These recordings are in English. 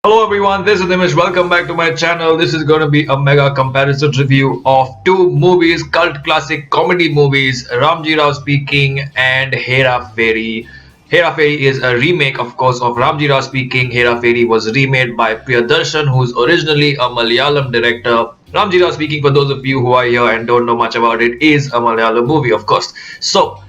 Hello everyone, this is Nimish. Welcome back to my channel. This is going to be a mega comparison review of two movies, cult classic comedy movies, Ramji Rao speaking and Hera Pheri. Hera Pheri is a remake, of course, of Ramji Rao speaking. Hera Pheri was remade by Priyadarshan, who's originally a Malayalam director. Ramji Rao speaking, for those of you who are here and don't know much about it, is a Malayalam movie, of course. So,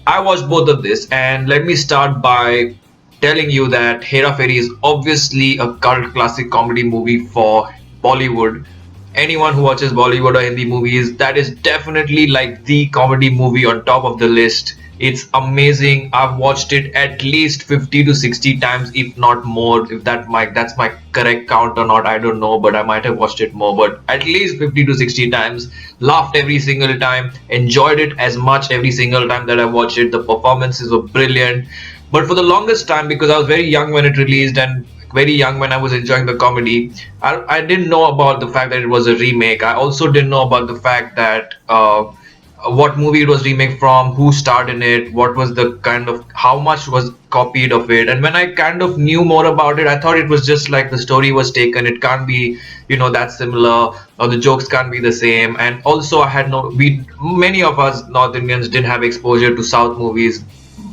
I watched both of this, and let me start by telling you that Hera Pheri is obviously a cult classic comedy movie for Bollywood. Anyone who watches Bollywood or Hindi movies, that is definitely like the comedy movie on top of the list. It's amazing. I've watched it at least 50 to 60 times, if not more. If that's my correct count or not, I don't know, but I might have watched it more. But at least 50 to 60 times. Laughed every single time. Enjoyed it as much every single time that I watched it. The performances were brilliant. But for the longest time, because I was very young when it released and very young when I was enjoying the comedy, I didn't know about the fact that it was a remake. I also didn't know about the fact that what movie it was remake from, who starred in it, what was the kind of, how much was copied of it. And when I kind of knew more about it, I thought it was just like the story was taken. It can't be, that similar, or the jokes can't be the same. And also, many of us North Indians didn't have exposure to South movies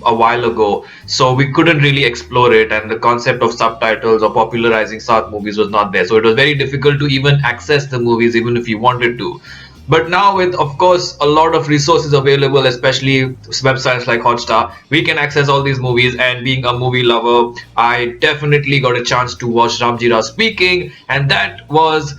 a while ago, so we couldn't really explore it, and the concept of subtitles or popularizing South movies was not there, so it was very difficult to even access the movies even if you wanted to. But now, with of course a lot of resources available, especially websites like Hotstar, we can access all these movies. And being a movie lover, I definitely got a chance to watch Ramji Rao speaking, and that was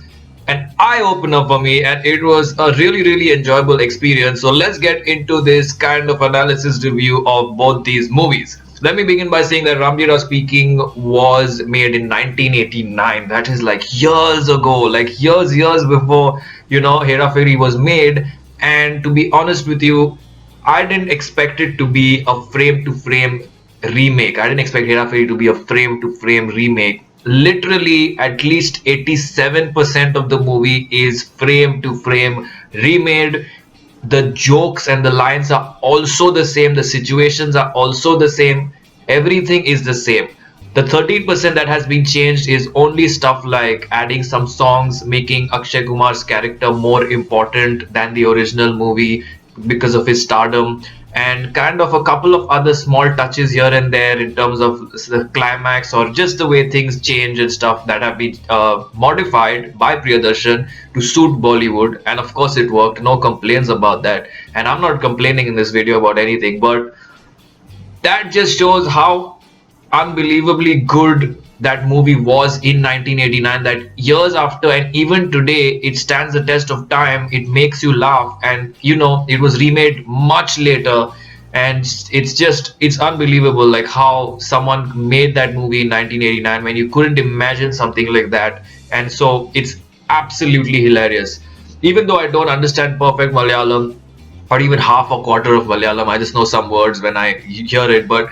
an eye opener for me, and it was a really enjoyable experience. So let's get into this kind of analysis review of both these movies. Let me begin by saying that Ramji Rao speaking was made in 1989. That is like years ago, like years before Hera Pheri was made. And to be honest with you, I didn't expect it to be a frame to frame remake. I didn't expect Hera Pheri to be a frame to frame remake. Literally, at least 87% of the movie is frame to frame remade. The jokes and the lines are also the same, the situations are also the same, everything is the same. The 13% that has been changed is only stuff like adding some songs, making Akshay Kumar's character more important than the original movie because of his stardom, and kind of a couple of other small touches here and there in terms of the climax or just the way things change and stuff that have been modified by Priyadarshan to suit Bollywood. And of course it worked, no complaints about that, and I'm not complaining in this video about anything, but that just shows how unbelievably good that movie was in 1989, that years after and even today it stands the test of time. It makes you laugh, and it was remade much later, and it's unbelievable like how someone made that movie in 1989 when you couldn't imagine something like that. And so it's absolutely hilarious. Even though I don't understand perfect Malayalam or even half a quarter of Malayalam, I just know some words when I hear it. But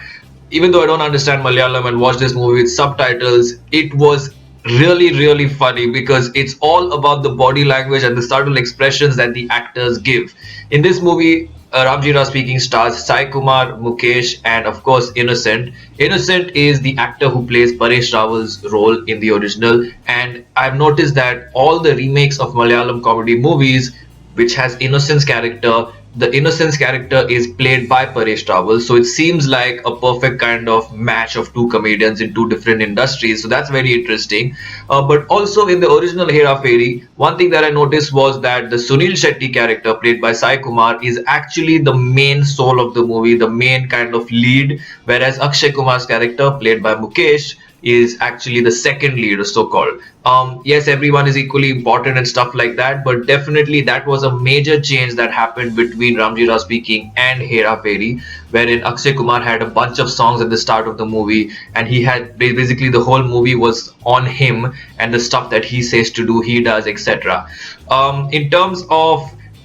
even though I don't understand Malayalam and watch this movie with subtitles, it was really funny because it's all about the body language and the subtle expressions that the actors give. In this movie, Ramji Rao speaking stars Sai Kumar, Mukesh, and of course Innocent. Innocent is the actor who plays Paresh Rawal's role in the original, and I've noticed that all the remakes of Malayalam comedy movies which has Innocent's character, the Innocence character is played by Paresh Rawal, so it seems like a perfect kind of match of two comedians in two different industries. So that's very interesting. But also in the original Hera Pheri, one thing that I noticed was that the Sunil Shetty character played by Sai Kumar is actually the main soul of the movie, the main kind of lead, whereas Akshay Kumar's character played by Mukesh is actually the second lead, so called. Yes, everyone is equally important and stuff like that, but definitely that was a major change that happened between Ramji Rao speaking and Hera Pheri, wherein Akshay Kumar had a bunch of songs at the start of the movie, and he had basically the whole movie was on him, and the stuff that he says to do, he does, etc. In terms of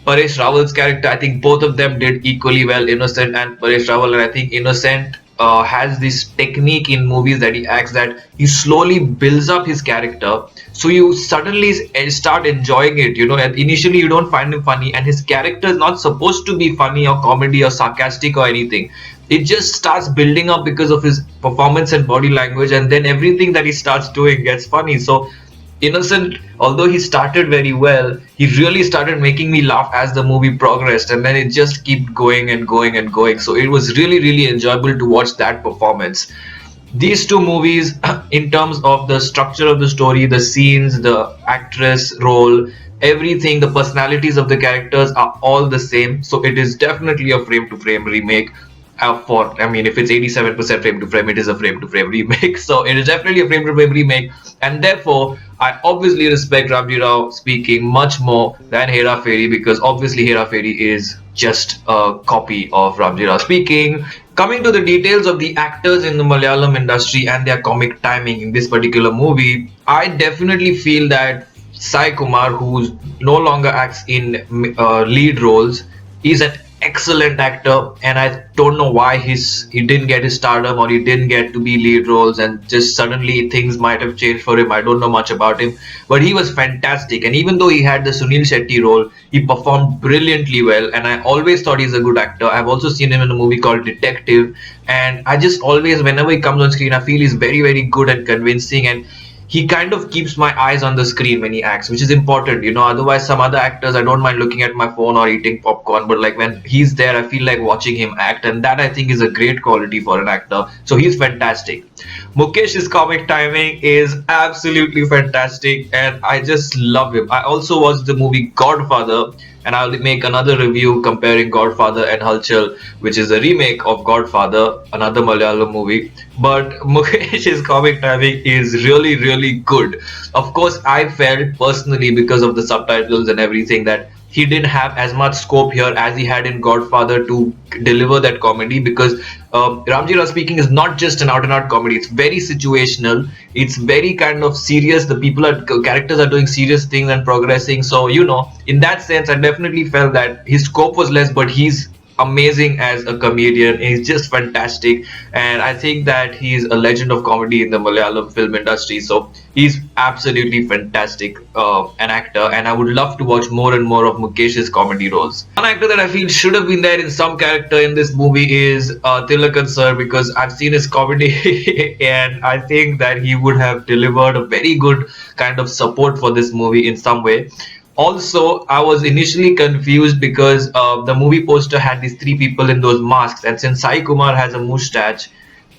Paresh Rawal's character, I think both of them did equally well, Innocent and Paresh Rawal, and I think Innocent has this technique in movies that he acts, that he slowly builds up his character, so you suddenly start enjoying it. And initially you don't find him funny, and his character is not supposed to be funny or comedy or sarcastic or anything. It just starts building up because of his performance and body language, and then everything that he starts doing gets funny. So Innocent, although he started very well, he really started making me laugh as the movie progressed, and then it just kept going and going and going. So it was really, really enjoyable to watch that performance. These two movies, in terms of the structure of the story, the scenes, the actress role, everything, the personalities of the characters are all the same. So it is definitely a frame to frame remake. I mean, if it's 87% frame to frame, it is a frame to frame remake. So it is definitely a frame to frame remake, and therefore I obviously respect Ramji Rao speaking much more than Hera Pheri, because obviously Hera Pheri is just a copy of Ramji Rao speaking. Coming to the details of the actors in the Malayalam industry and their comic timing in this particular movie, I definitely feel that Sai Kumar, who no longer acts in lead roles, is an excellent actor, and I don't know why he didn't get his stardom, or he didn't get to be lead roles, and just suddenly things might have changed for him. I don't know much about him, but he was fantastic. And even though he had the Sunil Shetty role, he performed brilliantly well, and I always thought he's a good actor. I've also seen him in a movie called Detective, and I just always, whenever he comes on screen, I feel he's very, very good and convincing, and he kind of keeps my eyes on the screen when he acts, which is important. Otherwise, some other actors, I don't mind looking at my phone or eating popcorn, but like when he's there, I feel like watching him act, and that I think is a great quality for an actor. So he's fantastic. Mukesh's comic timing is absolutely fantastic, and I just love him. I also watched the movie Godfather, and I'll make another review comparing Godfather and Halchal, which is a remake of Godfather, another Malayalam movie. But Mukesh's comic timing is really, really good. Of course, I felt personally, because of the subtitles and everything, that he didn't have as much scope here as he had in Godfather to deliver that comedy, because Ramji Rao speaking is not just an out and out comedy. It's very situational. It's very kind of serious. The characters are doing serious things and progressing. So in that sense, I definitely felt that his scope was less, but he's amazing as a comedian. He's just fantastic, and I think that he's a legend of comedy in the Malayalam film industry. So he's absolutely fantastic, an actor, and I would love to watch more and more of Mukesh's comedy roles. One actor that I feel should have been there in some character in this movie is Tilakan sir, because I've seen his comedy and I think that he would have delivered a very good kind of support for this movie in some way. Also, I was initially confused because the movie poster had these three people in those masks, and since Sai Kumar has a mustache,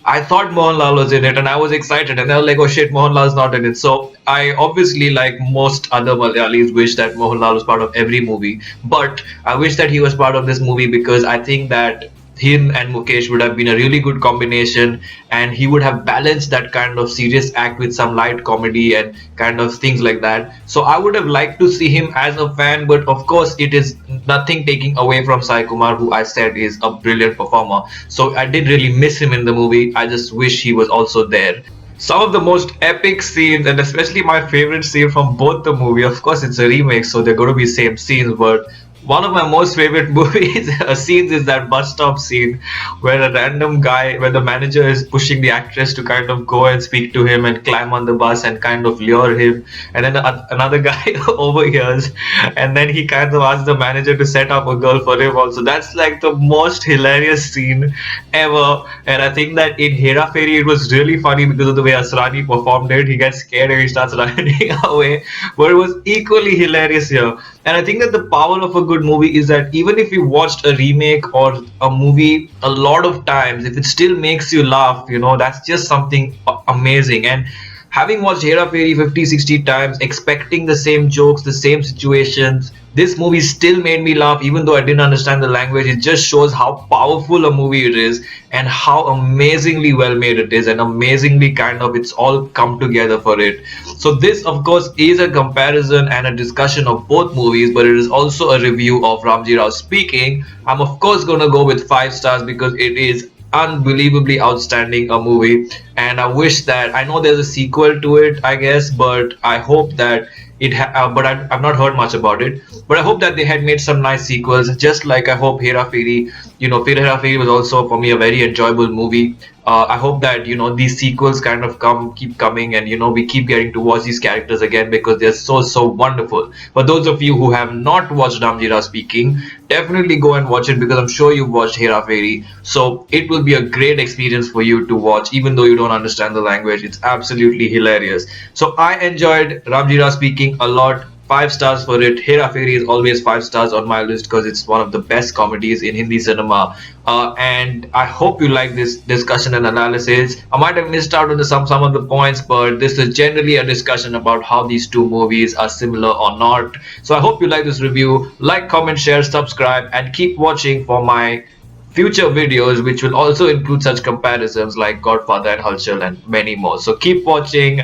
I thought Mohanlal was in it, and I was excited. And I was like, "Oh shit, Mohanlal's not in it." So I obviously, like most other Malayalis, wish that Mohanlal was part of every movie. But I wish that he was part of this movie, because I think that him and Mukesh would have been a really good combination, and he would have balanced that kind of serious act with some light comedy and kind of things like that. So I would have liked to see him as a fan, but of course it is nothing taking away from Sai Kumar, who I said is a brilliant performer. So I did really miss him in the movie. I just wish he was also there. Some of the most epic scenes, and especially my favorite scene from both the movie, of course it's a remake, so they're going to be same scenes, but one of my most favorite movies scenes is that bus stop scene, where a random guy, where the manager is pushing the actress to kind of go and speak to him and climb on the bus and kind of lure him, and then another guy overhears, and then he kind of asks the manager to set up a girl for him also. That's like the most hilarious scene ever, and I think that in Hera Pheri it was really funny because of the way Asrani performed it. He gets scared and he starts running away, but it was equally hilarious here. And I think that the power of a good movie is that even if you watched a remake or a movie a lot of times, if it still makes you laugh, that's just something amazing. And having watched Hera Pheri 50, 60 times, expecting the same jokes, the same situations, this movie still made me laugh even though I didn't understand the language. It just shows how powerful a movie it is and how amazingly well made it is, and amazingly kind of it's all come together for it. So this of course is a comparison and a discussion of both movies, but it is also a review of Ramji Rao speaking. I'm of course gonna go with 5 stars because it is unbelievably outstanding a movie, and I wish that, I know there's a sequel to it, I guess, but I hope that I've not heard much about it, but I hope that they had made some nice sequels, just like I hope Hera Pheri Fir Hera Pheri was also for me a very enjoyable movie. I hope that these sequels kind of keep coming, and we keep getting to watch these characters again because they're so wonderful. For those of you who have not watched Ramji Rao speaking, definitely go and watch it because I'm sure you've watched Hera Pheri. So it will be a great experience for you to watch, even though you don't understand the language. It's absolutely hilarious. So I enjoyed Ramji Rao speaking a lot. 5 stars for it. Hera Pheri is always 5 stars on my list because it's one of the best comedies in Hindi cinema. And I hope you like this discussion and analysis. I might have missed out on some of the points, but this is generally a discussion about how these two movies are similar or not. So I hope you like this review. Like, comment, share, subscribe, and keep watching for my future videos, which will also include such comparisons like Godfather and Halkar and many more. So keep watching.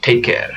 Take care.